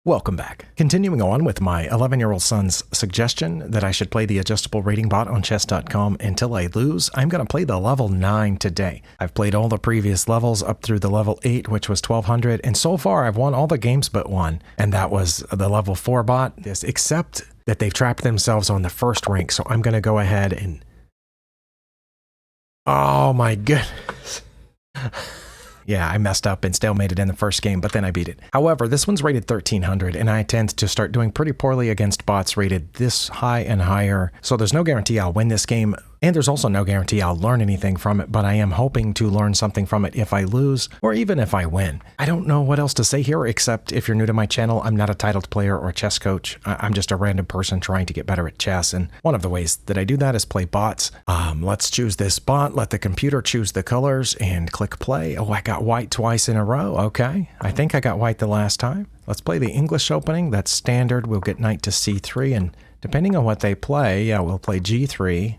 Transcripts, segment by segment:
Welcome back. Continuing on with my 11-year-old son's suggestion that I should play the adjustable rating bot on chess.com until I lose, I'm going to play the level 9 today. I've played all the previous levels up through the level 8, which was 1200, and so far I've won all the games but one, and that was the level 4 bot, except that they've trapped themselves on the first rank, so I'm going to go ahead and... Oh my goodness. Yeah, I messed up and stalemated in the first game, but then I beat it. However, this one's rated 1300, and I tend to start doing pretty poorly against bots rated this high and higher, so there's no guarantee I'll win this game, and there's also no guarantee I'll learn anything from it, but I am hoping to learn something from it if I lose, or even if I win. I don't know what else to say here, except if you're new to my channel, I'm not a titled player or a chess coach. I'm just a random person trying to get better at chess, and one of the ways that I do that is play bots. Let's choose this bot, let the computer choose the colors, and click play. Oh, I got white twice in a row. Okay, I think I got white the last time. Let's play the English opening. That's standard. We'll get knight to c3, and depending on what they play, yeah, we'll play g3.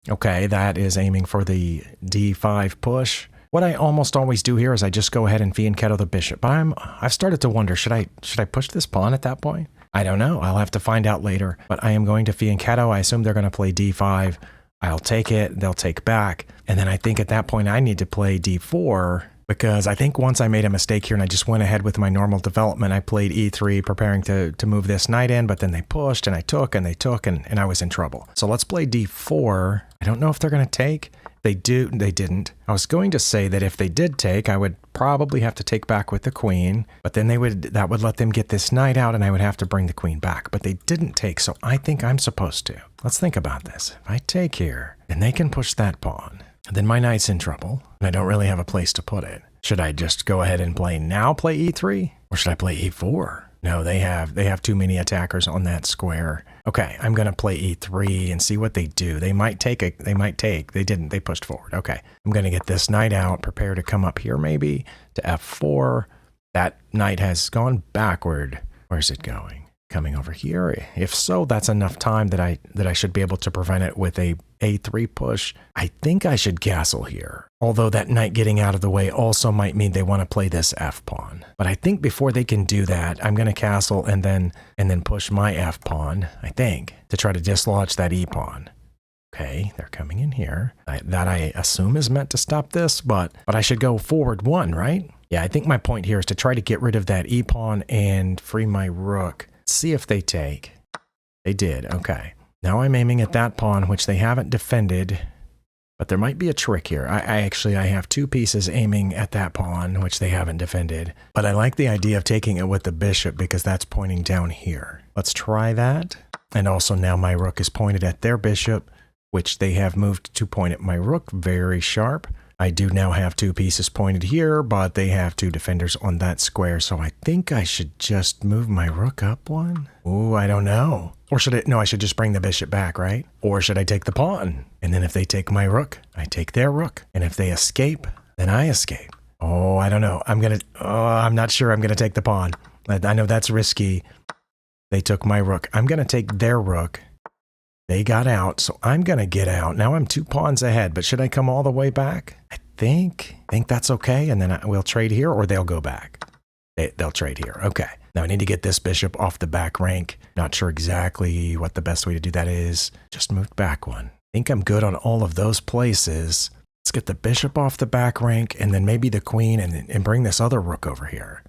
Okay, that is aiming for the d5 push. What I almost always do here is I just go ahead and fianchetto the bishop. But I've started to wonder, should I push this pawn at that point? I don't know. I'll have to find out later. But I am going to fianchetto. I assume they're going to play d5. I'll take it. They'll take back. And then I think at that point I need to play d4, because I think once I made a mistake here and I just went ahead with my normal development, I played e3 preparing to move this knight in, but then they pushed and I took and they took and I was in trouble. So let's play d4. I don't know if they're going to take. They didn't. I was going to say that if they did take, I would probably have to take back with the queen, but then that would let them get this knight out and I would have to bring the queen back. But they didn't take, so I think I'm supposed to. Let's think about this. If I take here, then they can push that pawn. Then my knight's in trouble, and I don't really have a place to put it. Should I just go ahead and play e3? Or should I play e4? No, they have too many attackers on that square. Okay, I'm going to play e3 and see what they do. They might take. They didn't. They pushed forward. Okay, I'm going to get this knight out, prepare to come up here maybe to f4. That knight has gone backward. Where's it going? Coming over here. If so, that's enough time that I should be able to prevent it with a a3 push. I think I should castle here. Although that knight getting out of the way also might mean they want to play this f pawn. But I think before they can do that, I'm going to castle and then push my f pawn, I think, to try to dislodge that e pawn. Okay, they're coming in here. That I assume is meant to stop this, but I should go forward one, right? Yeah, I think my point here is to try to get rid of that e pawn and free my rook. See if they take. They did. Okay. Now I'm aiming at that pawn, which they haven't defended, but there might be a trick here. I have two pieces aiming at that pawn, which they haven't defended, but I like the idea of taking it with the bishop because that's pointing down here. Let's try that. And also now my rook is pointed at their bishop, which they have moved to point at my rook. Very sharp. I do now have two pieces pointed here, but they have two defenders on that square, so I think I should just move my rook up one. Ooh, I don't know. Or should I should just bring the bishop back, right? Or should I take the pawn? And then if they take my rook, I take their rook. And if they escape, then I escape. Oh, I don't know. I'm not sure I'm going to take the pawn. I know that's risky. They took my rook. I'm going to take their rook. They got out, so I'm going to get out. Now I'm 2 pawns ahead, but should I come all the way back? I think that's okay, and then we'll trade here, or they'll go back. They'll trade here. Okay. Now I need to get this bishop off the back rank. Not sure exactly what the best way to do that is. Just moved back one. I think I'm good on all of those places. Let's get the bishop off the back rank, and then maybe the queen, and bring this other rook over here.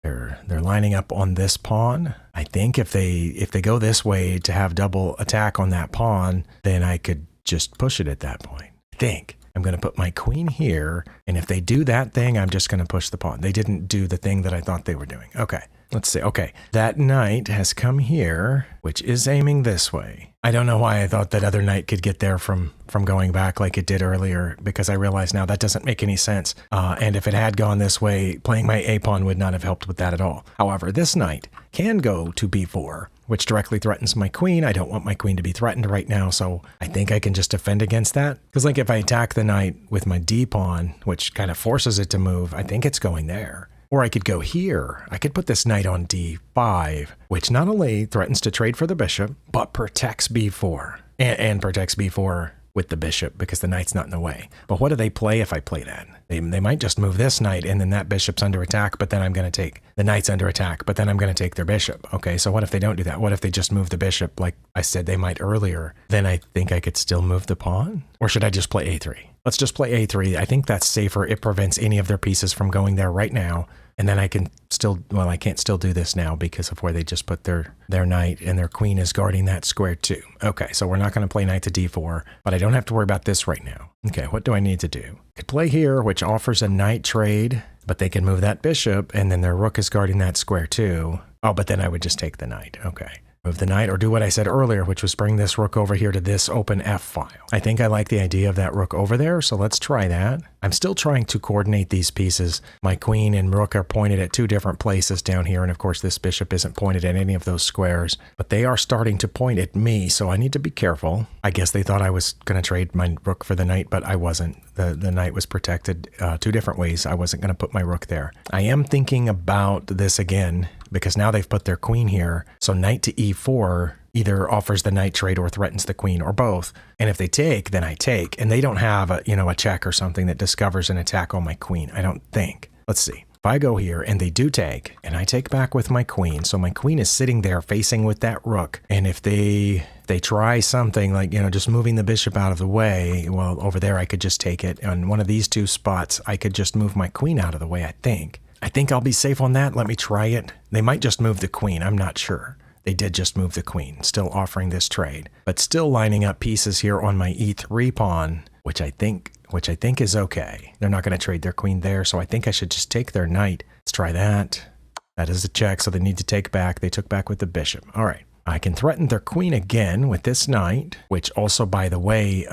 They're lining up on this pawn. I think if they go this way to have double attack on that pawn, then I could just push it at that point. I think I'm going to put my queen here, and if they do that thing, I'm just going to push the pawn. They didn't do the thing that I thought they were doing. Okay, let's see. Okay, that knight has come here, which is aiming this way. I don't know why I thought that other knight could get there from going back like it did earlier, because I realize now that doesn't make any sense. And if it had gone this way, playing my a pawn would not have helped with that at all. However, this knight can go to b4, which directly threatens my queen. I don't want my queen to be threatened right now, so I think I can just defend against that. Because like if I attack the knight with my d pawn, which kind of forces it to move, I think it's going there. Or I could go here. I could put this knight on d5, which not only threatens to trade for the bishop, but protects b4. And protects b4 with the bishop because the knight's not in the way. But what do they play if I play that? They might just move this knight and then that bishop's under attack, but then I'm going to take the knight's under attack, but then I'm going to take their bishop. Okay, so what if they don't do that? What if they just move the bishop like I said they might earlier? Then I think I could still move the pawn? Or should I just play a3? Let's just play a3. I think that's safer. It prevents any of their pieces from going there right now. And then I can still, well, I can't still do this now because of where they just put their knight and their queen is guarding that square too. Okay, so we're not going to play knight to d4, but I don't have to worry about this right now. Okay, what do I need to do? I could play here, which offers a knight trade, but they can move that bishop and then their rook is guarding that square too. Oh, but then I would just take the knight. Okay. Move the knight or do what I said earlier, which was bring this rook over here to this open F file. I think I like the idea of that rook over there, so let's try that. I'm still trying to coordinate these pieces. My queen and rook are pointed at two different places down here, and of course this bishop isn't pointed at any of those squares, but they are starting to point at me, so I need to be careful. I guess they thought I was going to trade my rook for the knight, but I wasn't. The knight was protected two different ways. I wasn't going to put my rook there. I am thinking about this again, because now they've put their queen here, so knight to e4 either offers the knight trade or threatens the queen, or both. And if they take, then I take. And they don't have a check or something that discovers an attack on my queen, I don't think. Let's see. If I go here and they do take, and I take back with my queen, so my queen is sitting there facing with that rook. And if they try something like, just moving the bishop out of the way, well, over there I could just take it. On one of these two spots, I could just move my queen out of the way, I think. I think I'll be safe on that. Let me try it. They might just move the queen. I'm not sure. They did just move the queen, still offering this trade, but still lining up pieces here on my e3 pawn, which I think is okay. They're not going to trade their queen there, so I think I should just take their knight. Let's try that. That is a check, so they need to take back. They took back with the bishop. All right. I can threaten their queen again with this knight, which also, by the way,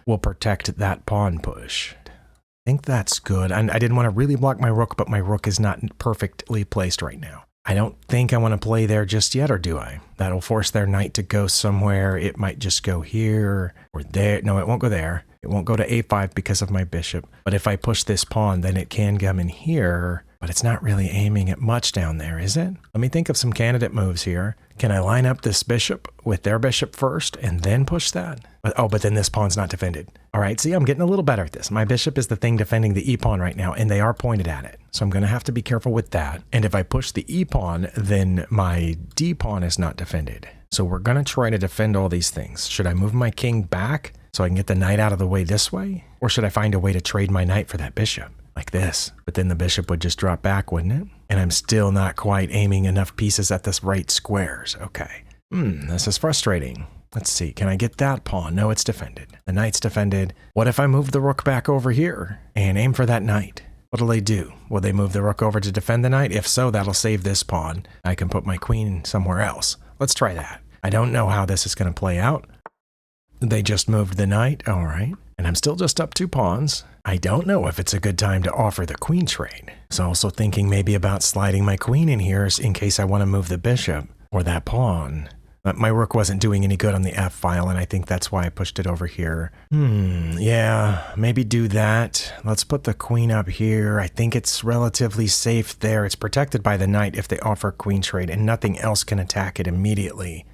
will protect that pawn push. I think that's good. I didn't want to really block my rook, but my rook is not perfectly placed right now. I don't think I want to play there just yet, or do I? That'll force their knight to go somewhere. It might just go here or there. No, it won't go there. It won't go to a5 because of my bishop. But if I push this pawn, then it can come in here. But it's not really aiming at much down there, is it? Let me think of some candidate moves here. Can I line up this bishop with their bishop first and then push that? But then this pawn's not defended. All right, see, I'm getting a little better at this. My bishop is the thing defending the e-pawn right now, and they are pointed at it. So I'm going to have to be careful with that. And if I push the e-pawn, then my d-pawn is not defended. So we're going to try to defend all these things. Should I move my king back so I can get the knight out of the way this way? Or should I find a way to trade my knight for that bishop? Like this. But then the bishop would just drop back, wouldn't it? And I'm still not quite aiming enough pieces at this right squares. Okay. This is frustrating. Let's see. Can I get that pawn? No, it's defended. The knight's defended. What if I move the rook back over here and aim for that knight? What'll they do? Will they move the rook over to defend the knight? If so, that'll save this pawn. I can put my queen somewhere else. Let's try that. I don't know how this is going to play out. They just moved the knight. All right. And I'm still just up 2 pawns. I don't know if it's a good time to offer the queen trade. So also thinking maybe about sliding my queen in here in case I want to move the bishop or that pawn. But my rook wasn't doing any good on the F file, and I think that's why I pushed it over here. Yeah, maybe do that. Let's put the queen up here. I think it's relatively safe there. It's protected by the knight if they offer queen trade, and nothing else can attack it immediately.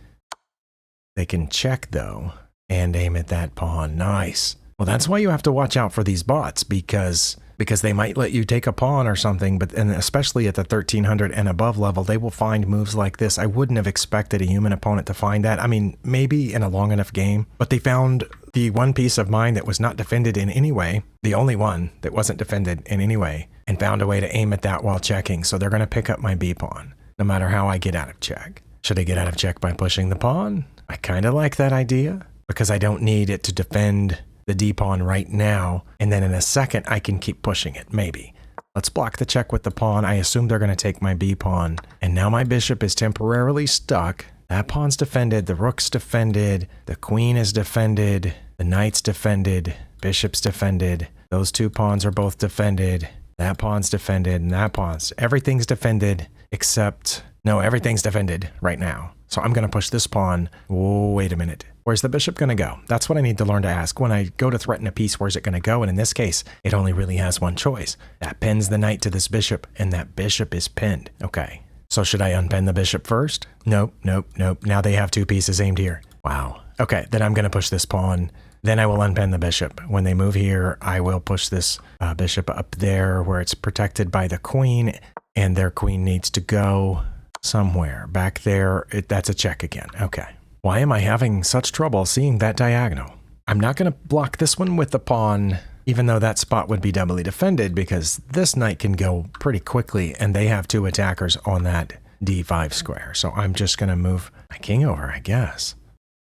They can check, though, and aim at that pawn. Nice. Well, that's why you have to watch out for these bots, because they might let you take a pawn or something, and especially at the 1300 and above level, they will find moves like this. I wouldn't have expected a human opponent to find that. I mean, maybe in a long enough game, but they found the one piece of mine that was not defended in any way, the only one that wasn't defended in any way, and found a way to aim at that while checking. So they're going to pick up my B pawn, no matter how I get out of check. Should I get out of check by pushing the pawn? I kind of like that idea, because I don't need it to defend the d-pawn right now, and then in a second I can keep pushing it, maybe. Let's block the check with the pawn. I assume they're going to take my b-pawn, and now my bishop is temporarily stuck. That pawn's defended, the rook's defended, the queen is defended, the knight's defended, bishop's defended, those 2 pawns are both defended, that pawn's defended, and that pawn's... Everything's defended except... No, everything's defended right now. So I'm going to push this pawn. Oh, wait a minute. Where's the bishop going to go? That's what I need to learn to ask. When I go to threaten a piece, where's it going to go? And in this case, it only really has one choice. That pins the knight to this bishop, and that bishop is pinned. Okay. So should I unpin the bishop first? Nope, nope, nope. Now they have 2 pieces aimed here. Wow. Okay, then I'm going to push this pawn. Then I will unpin the bishop. When they move here, I will push this bishop up there where it's protected by the queen, and their queen needs to go somewhere. Back there, that's a check again. Okay. Why am I having such trouble seeing that diagonal? I'm not going to block this one with the pawn, even though that spot would be doubly defended, because this knight can go pretty quickly, and they have 2 attackers on that d5 square. So I'm just going to move my king over, I guess.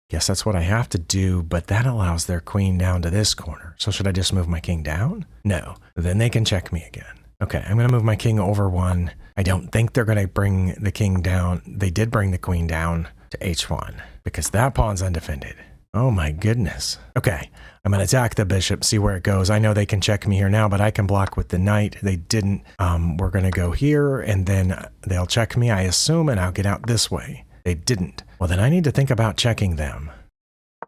Guess that's what I have to do, but that allows their queen down to this corner. So should I just move my king down? No. Then they can check me again. Okay, I'm going to move my king over 1. I don't think they're going to bring the king down. They did bring the queen down to h1 because that pawn's undefended. Oh my goodness. Okay, I'm going to attack the bishop, see where it goes. I know they can check me here now, but I can block with the knight. They didn't. We're going to go here, and then they'll check me, I assume, and I'll get out this way. They didn't. Well, then I need to think about checking them.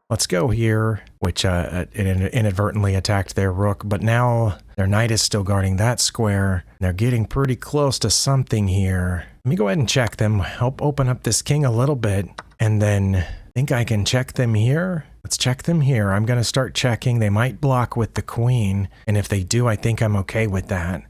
Let's go here, which it inadvertently attacked their rook, but now their knight is still guarding that square. They're getting pretty close to something here. Let me go ahead and check them, help open up this king a little bit, and then I think I can check them here. Let's check them here. I'm going to start checking. They might block with the queen, and if they do, I think I'm okay with that.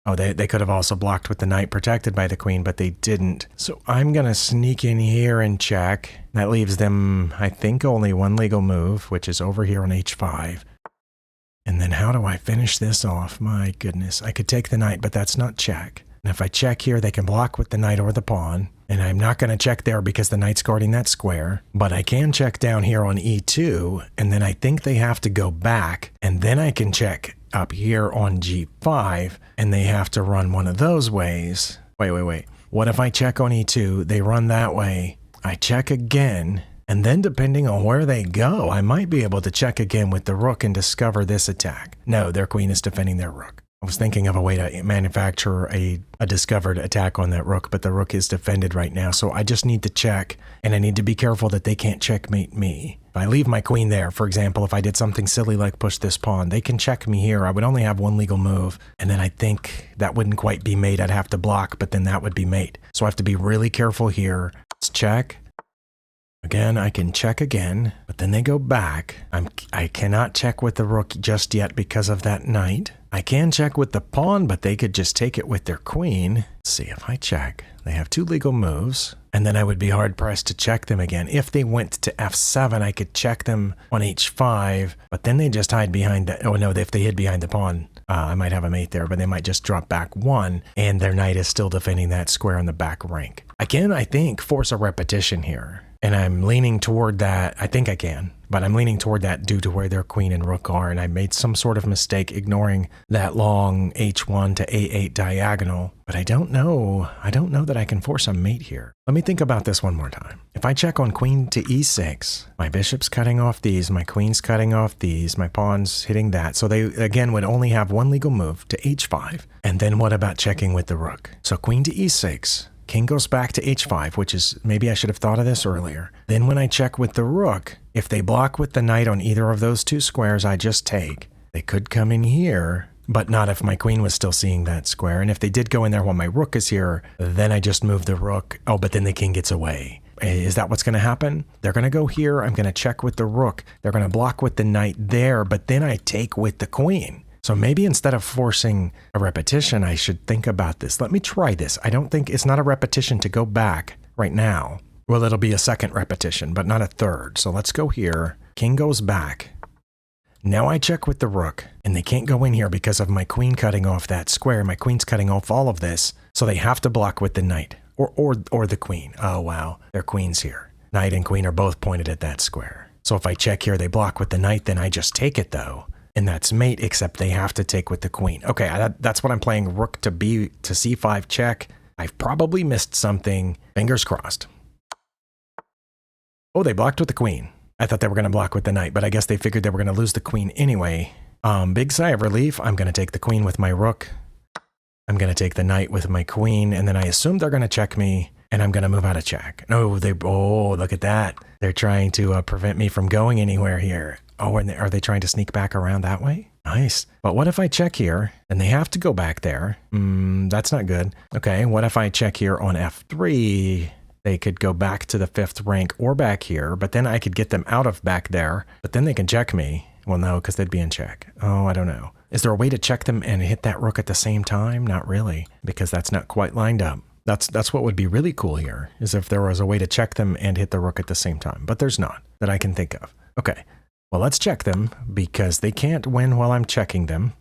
Oh, they could have also blocked with the knight protected by the queen, but they didn't. So I'm going to sneak in here and check. That leaves them, I think, only 1 legal move, which is over here on h5. And then how do I finish this off? My goodness. I could take the knight, but that's not check. And if I check here, they can block with the knight or the pawn. And I'm not going to check there because the knight's guarding that square. But I can check down here on e2, and then I think they have to go back, and then I can check up here on g5, and they have to run one of those ways. Wait. What if I check on e2, they run that way, I check again, and then depending on where they go, I might be able to check again with the rook and discover this attack. No, their queen is defending their rook. I was thinking of a way to manufacture a discovered attack on that rook, but the rook is defended right now, so I just need to check, and I need to be careful that they can't checkmate me. If I leave my queen there, for example, if I did something silly like push this pawn, they can check me here. I would only have 1 legal move, and then I think that wouldn't quite be mate. I'd have to block, but then that would be mate. So I have to be really careful here. Let's check. Again, I can check again, but then they go back. I cannot check with the rook just yet because of that knight. I can check with the pawn, but they could just take it with their queen. Let's see if I check. They have 2 legal moves, and then I would be hard-pressed to check them again. If they went to f7, I could check them on h5, but then they just hide behind the... Oh, no, if they hid behind the pawn, I might have a mate there, but they might just drop back 1, and their knight is still defending that square on the back rank. I can, I think, force a repetition here. And I'm leaning toward that. I think I can, but I'm leaning toward that due to where their queen and rook are. And I made some sort of mistake ignoring that long h1 to a8 diagonal. But I don't know that I can force a mate here. Let me think about this one more time. If I check on queen to e6, my bishop's cutting off these, my queen's cutting off these, my pawn's hitting that. So they, again, would only have 1 legal move to h5. And then what about checking with the rook? So queen to e6. King goes back to h5, which is, maybe I should have thought of this earlier. Then when I check with the rook, if they block with the knight on either of those 2 squares I just take, they could come in here, but not if my queen was still seeing that square. And if they did go in there while my rook is here, then I just move the rook. Oh, but then the king gets away. Is that what's going to happen? They're going to go here. I'm going to check with the rook. They're going to block with the knight there, but then I take with the queen. So maybe instead of forcing a repetition, I should think about this. Let me try this. I don't think it's not a repetition to go back right now. Well, it'll be a second repetition, but not a third. So let's go here. King goes back. Now I check with the rook, and they can't go in here because of my queen cutting off that square. My queen's cutting off all of this, so they have to block with the knight or the queen. Oh, wow. Their queen's here. Knight and queen are both pointed at that square. So if I check here, they block with the knight, then I just take it, though. And that's mate, except they have to take with the queen. Okay, that's what I'm playing. Rook to c5 check. I've probably missed something. Fingers crossed. Oh, they blocked with the queen. I thought they were going to block with the knight, but I guess they figured they were going to lose the queen anyway. Big sigh of relief. I'm going to take the queen with my rook. I'm going to take the knight with my queen, and then I assume they're going to check me, and I'm going to move out of check. No, oh, look at that. They're trying to prevent me from going anywhere here. Oh, and are they trying to sneak back around that way? Nice. But what if I check here, and they have to go back there? That's not good. Okay, what if I check here on f3? they could go back to the 5th rank or back here, but then I could get them out of back there, but then they can check me. Well, no, because they'd be in check. Oh, I don't know. Is there a way to check them and hit that rook at the same time? Not really, because that's not quite lined up. That's what would be really cool here, is if there was a way to check them and hit the rook at the same time, but there's not that I can think of. Okay, well, let's check them because they can't win while I'm checking them.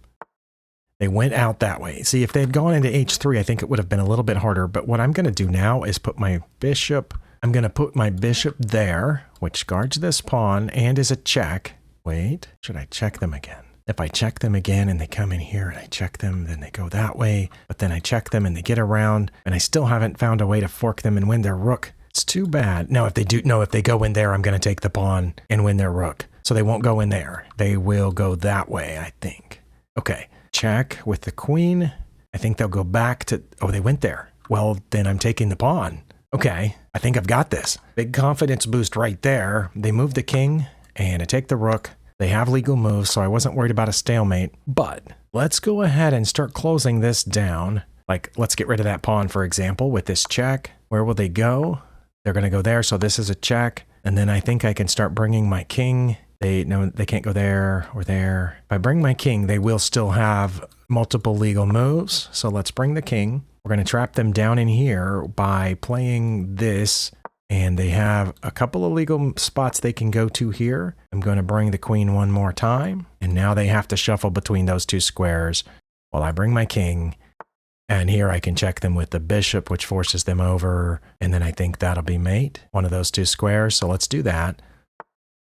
They went out that way. See, if they had gone into h3, I think it would have been a little bit harder. But what I'm going to do now is put my bishop. I'm going to put my bishop there, which guards this pawn and is a check. Wait, should I check them again? If I check them again and they come in here and I check them, then they go that way. But then I check them and they get around and I still haven't found a way to fork them and win their rook. It's too bad. No, if they go in there, I'm going to take the pawn and win their rook. So they won't go in there. They will go that way, I think. Okay. Check with the queen. I think they'll go back to, oh, they went there. Well, then I'm taking the pawn. Okay, I think I've got this. Big confidence boost right there. They move the king and I take the rook. They have legal moves, so I wasn't worried about a stalemate. But let's go ahead and start closing this down. Like, let's get rid of that pawn, for example, with this check. Where will they go? They're going to go there, so this is a check. And then I think I can start bringing my king. No, they can't go there or there. If I bring my king, they will still have multiple legal moves. So let's bring the king. We're going to trap them down in here by playing this. And they have a couple of legal spots they can go to here. I'm going to bring the queen one more time. And now they have to shuffle between those two squares while I bring my king. And here I can check them with the bishop, which forces them over. And then I think that'll be mate, one of those two squares. So let's do that.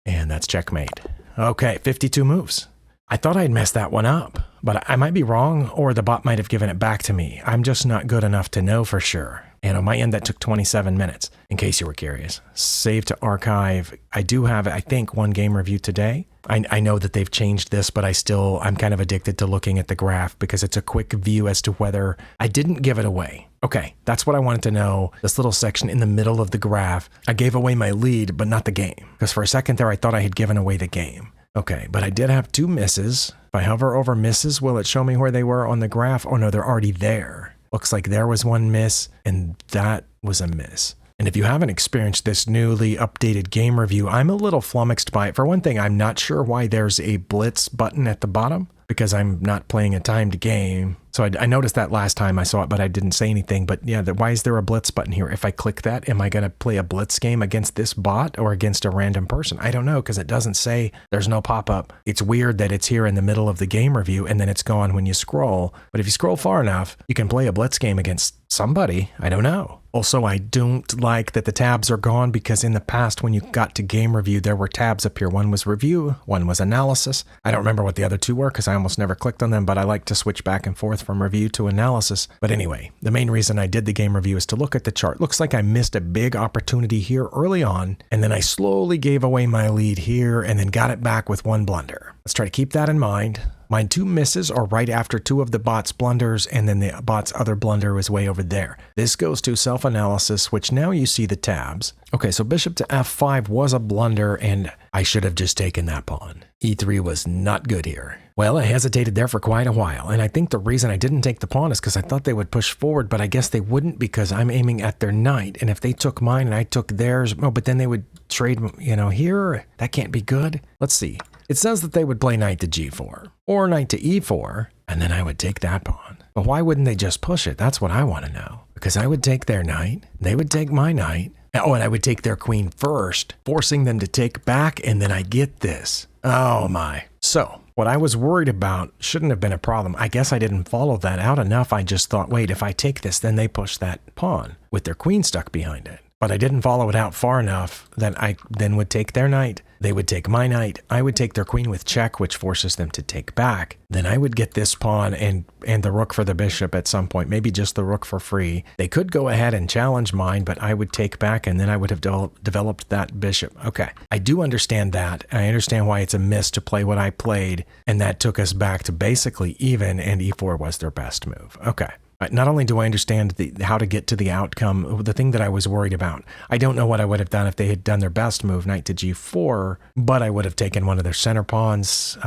And that's checkmate. Okay, 52 moves. I thought I'd messed that one up, but I might be wrong, or the bot might have given it back to me. I'm just not good enough to know for sure. And on my end, that took 27 minutes, in case you were curious. Save to archive. I do have, I think, one game review today. I know that they've changed this, but I'm kind of addicted to looking at the graph because it's a quick view as to whether I didn't give it away. Okay, that's what I wanted to know. This little section in the middle of the graph, I gave away my lead, but not the game. Because for a second there, I thought I had given away the game. Okay, but I did have 2 misses. If I hover over misses, will it show me where they were on the graph? Oh no, they're already there. Looks like there was 1 miss, and that was a miss. And if you haven't experienced this newly updated game review, I'm a little flummoxed by it. For one thing, I'm not sure why there's a blitz button at the bottom, because I'm not playing a timed game. So I noticed that last time I saw it, but I didn't say anything. But yeah, why is there a blitz button here? If I click that, am I going to play a blitz game against this bot or against a random person? I don't know, because it doesn't say, there's no pop-up. It's weird that it's here in the middle of the game review and then it's gone when you scroll. But if you scroll far enough, you can play a blitz game against somebody. I don't know. Also, I don't like that the tabs are gone, because in the past when you got to game review, there were tabs up here. One was review, one was analysis. I don't remember what the other 2 were because I almost never clicked on them, but I like to switch back and forth from review to analysis. But anyway, the main reason I did the game review is to look at the chart. Looks like I missed a big opportunity here early on, and then I slowly gave away my lead here and then got it back with 1 blunder. Let's try to keep that in mind. My 2 misses are right after 2 of the bot's blunders, and then the bot's other blunder was way over there. This goes to self-analysis, which now you see the tabs. Okay, so bishop to f5 was a blunder, and I should have just taken that pawn. e3 was not good here. Well, I hesitated there for quite a while, and I think the reason I didn't take the pawn is because I thought they would push forward, but I guess they wouldn't because I'm aiming at their knight, and if they took mine and I took theirs, oh, but then they would trade, here. That can't be good. Let's see. It says that they would play knight to g4 or knight to e4, and then I would take that pawn. But why wouldn't they just push it? That's what I want to know. Because I would take their knight, they would take my knight, oh, and I would take their queen first, forcing them to take back, and then I get this. Oh my. So, what I was worried about shouldn't have been a problem. I guess I didn't follow that out enough. I just thought, wait, if I take this, then they push that pawn with their queen stuck behind it. But I didn't follow it out far enough that I then would take their knight. They would take my knight. I would take their queen with check, which forces them to take back. Then I would get this pawn and the rook for the bishop at some point, maybe just the rook for free. They could go ahead and challenge mine, but I would take back, and then I would have developed that bishop. Okay, I do understand that. I understand why it's a miss to play what I played, and that took us back to basically even, and e4 was their best move. Okay. Not only do I understand how to get to the outcome, the thing that I was worried about, I don't know what I would have done if they had done their best move, knight to g4, but I would have taken one of their center pawns.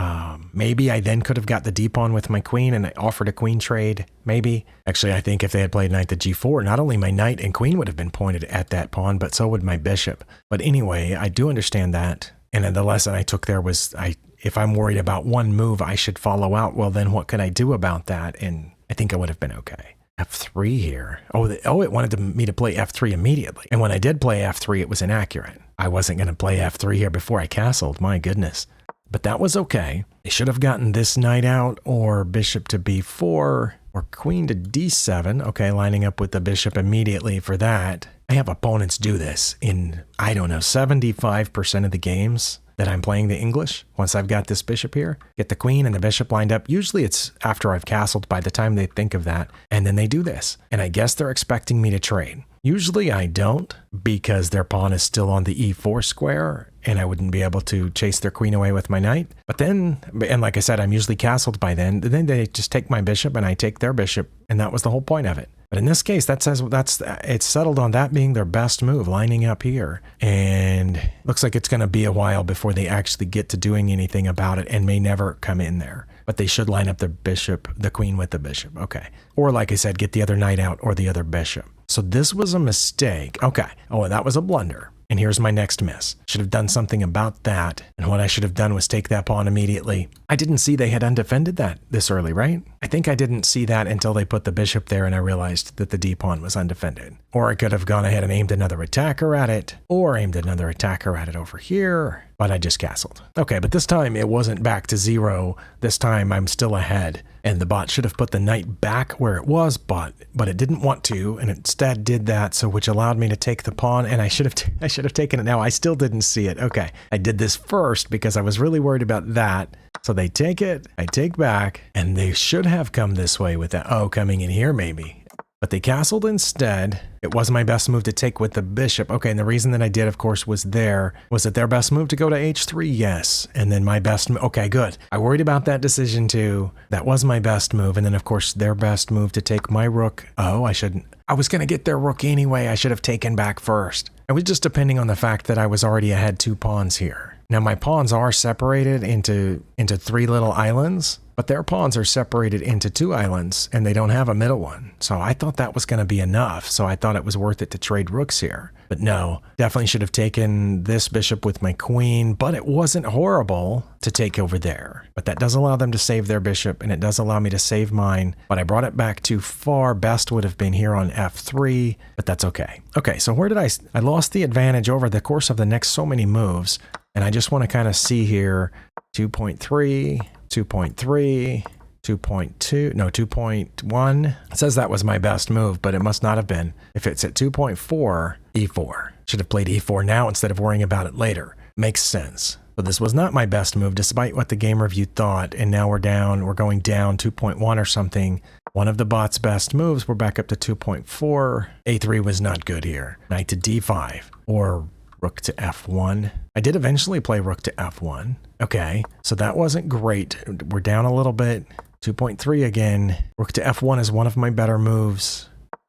Maybe I then could have got the d pawn with my queen and I offered a queen trade. Maybe. Actually, I think if they had played knight to g4, not only my knight and queen would have been pointed at that pawn, but so would my bishop. But anyway, I do understand that. And then the lesson I took there was, if I'm worried about one move I should follow out, well, then what could I do about that? And I think I would have been okay. f3 here. It wanted me to play f3 immediately. And when I did play f3, it was inaccurate. I wasn't going to play f3 here before I castled. My goodness. But that was okay. They should have gotten this knight out, or bishop to b4, or queen to d7. Okay, lining up with the bishop immediately for that. I have opponents do this in, I don't know, 75% of the games that I'm playing the English. Once I've got this bishop here, get the queen and the bishop lined up. Usually it's after I've castled by the time they think of that. And then they do this. And I guess they're expecting me to trade. Usually I don't, because their pawn is still on the e4 square and I wouldn't be able to chase their queen away with my knight. But then, and like I said, I'm usually castled by then. Then they just take my bishop and I take their bishop. And that was the whole point of it. But in this case, it's settled on that being their best move, lining up here. And looks like it's going to be a while before they actually get to doing anything about it and may never come in there. But they should line up the bishop, the queen with the bishop. Okay. Or like I said, get the other knight out or the other bishop. So this was a mistake. Okay. Oh, that was a blunder. And here's my next miss. Should have done something about that. And what I should have done was take that pawn immediately. I didn't see they had undefended that this early, right? I think I didn't see that until they put the bishop there and I realized that the d pawn was undefended. Or I could have gone ahead and aimed another attacker at it, or aimed another attacker at it over here, but I just castled. Okay, but this time it wasn't back to 0. This time I'm still ahead. And the bot should have put the knight back where it was, but it didn't want to, and instead did that, so which allowed me to take the pawn, and I should have taken it now. I still didn't see it. Okay, I did this first because I was really worried about that. So they take it, I take back, and they should have come this way with that. Oh, coming in here maybe. But they castled instead. It was my best move to take with the bishop. Okay, and the reason that I did, of course, was it their best move to go to h3? Yes. And then my best move. Okay, good. I worried about that decision too. That was my best move. And then, of course, their best move to take my rook. Oh, I shouldn't. I was going to get their rook anyway. I should have taken back first. I was just depending on the fact that I was already ahead 2 pawns here. Now, my pawns are separated into 3 little islands. But their pawns are separated into 2 islands, and they don't have a middle one. So I thought that was going to be enough, so I thought it was worth it to trade rooks here. But no, definitely should have taken this bishop with my queen, but it wasn't horrible to take over there. But that does allow them to save their bishop, and it does allow me to save mine. But I brought it back too far. Best would have been here on f3, but that's okay. Okay, so where did I lost the advantage over the course of the next so many moves, and I just want to kind of see here, 2.3... 2.3, 2.2, no, 2.1. It says that was my best move, but it must not have been. If it's at 2.4, e4. Should have played e4 now instead of worrying about it later. Makes sense. But this was not my best move, despite what the game review thought, and now we're going down 2.1 or something. One of the bot's best moves, we're back up to 2.4. a3 was not good here. Knight to d5, or rook to f1. I did eventually play rook to f1. Okay, so that wasn't great. We're down a little bit. 2.3 again. Rook to f1 is one of my better moves.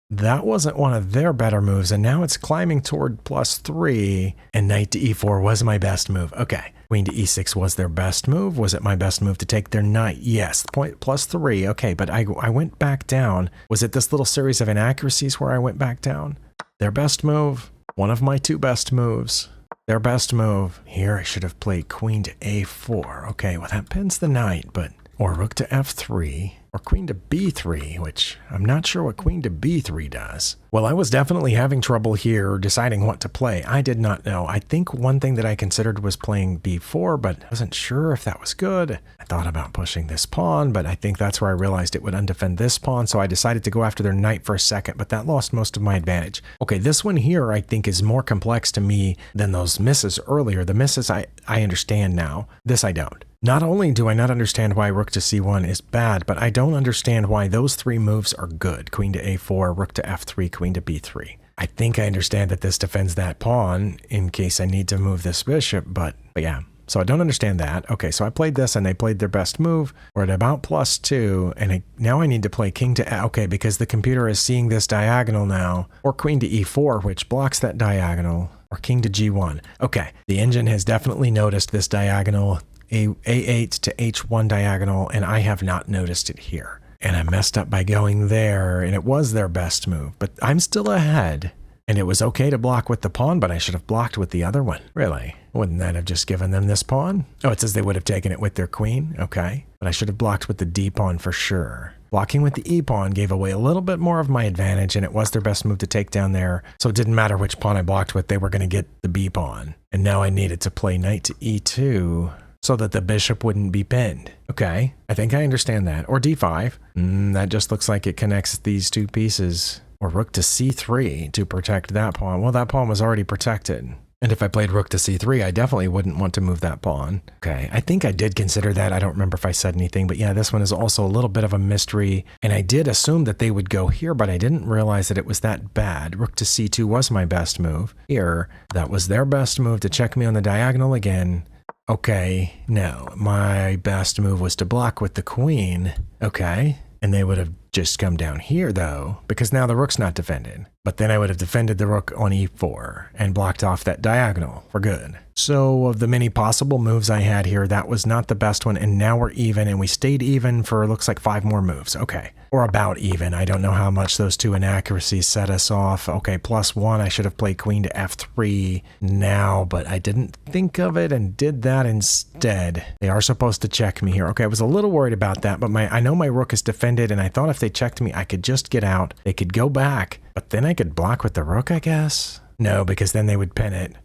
That wasn't one of their better moves, and now it's climbing toward +3, and knight to e4 was my best move. Okay, queen to e6 was their best move. Was it my best move to take their knight? Yes, +3. Okay, but I went back down. Was it this little series of inaccuracies where I went back down? Their best move, one of my 2 best moves. Their best move. Here I should have played queen to a4. Okay, well that pins the knight, but... Or rook to f3, or queen to b3, which I'm not sure what queen to b3 does. Well, I was definitely having trouble here deciding what to play. I did not know. I think one thing that I considered was playing b4, but I wasn't sure if that was good. I thought about pushing this pawn, but I think that's where I realized it would undefend this pawn, so I decided to go after their knight for a second, but that lost most of my advantage. Okay, this one here I think is more complex to me than those misses earlier. The misses I understand now. This I don't. Not only do I not understand why rook to c1 is bad, but I don't understand why those 3 moves are good. Queen to a4, rook to f3, queen to b3. I think I understand that this defends that pawn in case I need to move this bishop, but yeah. So I don't understand that. Okay, so I played this and they played their best move. We're at about +2, and now I need to play king to... Okay, because the computer is seeing this diagonal now, or queen to e4, which blocks that diagonal, or king to g1. Okay, the engine has definitely noticed this diagonal, a8 to h1 diagonal, and I have not noticed it here. And I messed up by going there, and it was their best move, but I'm still ahead. And it was okay to block with the pawn, but I should have blocked with the other one. Really? Wouldn't that have just given them this pawn? Oh, it says they would have taken it with their queen. Okay. But I should have blocked with the d pawn for sure. Blocking with the e pawn gave away a little bit more of my advantage, and it was their best move to take down there. So it didn't matter which pawn I blocked with, they were going to get the b pawn. And now I needed to play knight to e2 so that the bishop wouldn't be pinned. Okay. I think I understand that. Or d5. That just looks like it connects these two pieces. Or rook to c3 to protect that pawn. Well, that pawn was already protected. And if I played rook to c3, I definitely wouldn't want to move that pawn. Okay, I think I did consider that. I don't remember if I said anything, but yeah, this one is also a little bit of a mystery. And I did assume that they would go here, but I didn't realize that it was that bad. Rook to c2 was my best move. Here, that was their best move to check me on the diagonal again. Okay, no, my best move was to block with the queen. Okay, and they would have just come down here though, because now the rook's not defended. But then I would have defended the rook on e4 and blocked off that diagonal for good. So of the many possible moves I had here, that was not the best one, and now we're even, and we stayed even for looks like 5 more moves. Okay, or about even. I don't know how much those two inaccuracies set us off. Okay, +1, I should have played queen to f3 now, but I didn't think of it and did that instead. They are supposed to check me here. Okay, I was a little worried about that, but I know my rook is defended, and I thought if they checked me, I could just get out. They could go back, but then I could block with the rook, I guess? No, because then they would pin it.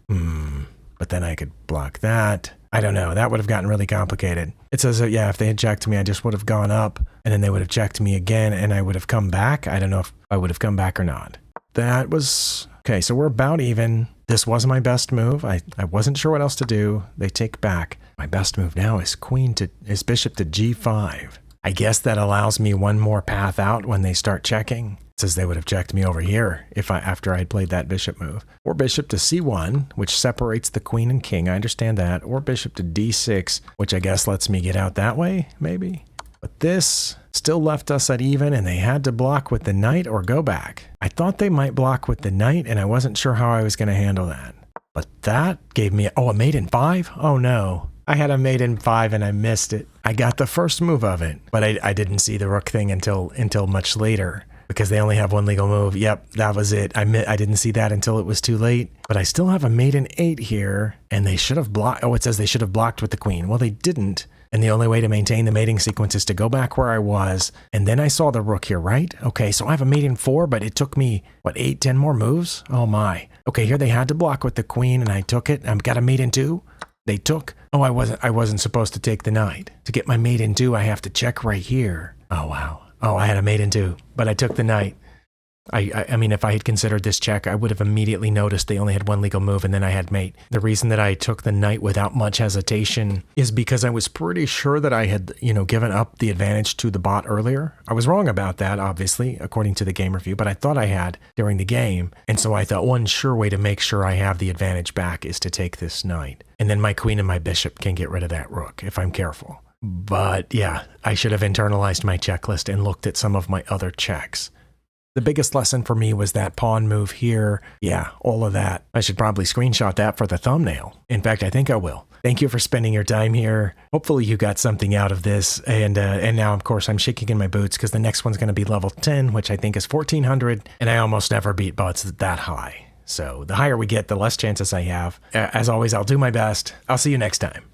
But then I could block that. I don't know. That would have gotten really complicated. It says that, yeah, if they had checked me, I just would have gone up, and then they would have checked me again, and I would have come back. I don't know if I would have come back or not. That was... Okay, so we're about even. This was my best move. I wasn't sure what else to do. They take back. My best move now is bishop to g5. I guess that allows me one more path out when they start checking. It says they would have checked me over here after I had played that bishop move. Or bishop to c1, which separates the queen and king. I understand that. Or bishop to d6, which I guess lets me get out that way, maybe. But this still left us at even, and they had to block with the knight or go back. I thought they might block with the knight, and I wasn't sure how I was going to handle that. But that gave me, a mate in 5? Oh no. I had a mate in 5 and I missed it. I got the first move of it, but I didn't see the rook thing until much later. Because they only have one legal move. Yep, that was it. I didn't see that until it was too late. But I still have a mate in 8 here, and they should have blocked. Oh, it says they should have blocked with the queen. Well, they didn't. And the only way to maintain the mating sequence is to go back where I was. And then I saw the rook here, right? Okay, so I have a mate in 4, but it took me, 8, 10 more moves? Oh my. Okay, here they had to block with the queen, and I took it. I've got a mate in 2. They took. Oh, I wasn't supposed to take the knight. To get my mate in 2, I have to check right here. Oh, wow. Oh, I had a mate in 2, but I took the knight. I mean, if I had considered this check, I would have immediately noticed they only had one legal move, and then I had mate. The reason that I took the knight without much hesitation is because I was pretty sure that I had, given up the advantage to the bot earlier. I was wrong about that, obviously, according to the game review, but I thought I had during the game. And so I thought one sure way to make sure I have the advantage back is to take this knight. And then my queen and my bishop can get rid of that rook if I'm careful. But yeah, I should have internalized my checklist and looked at some of my other checks. The biggest lesson for me was that pawn move here. Yeah, all of that. I should probably screenshot that for the thumbnail. In fact, I think I will. Thank you for spending your time here. Hopefully you got something out of this. And now, of course, I'm shaking in my boots because the next one's going to be level 10, which I think is 1400. And I almost never beat bots that high. So the higher we get, the less chances I have. As always, I'll do my best. I'll see you next time.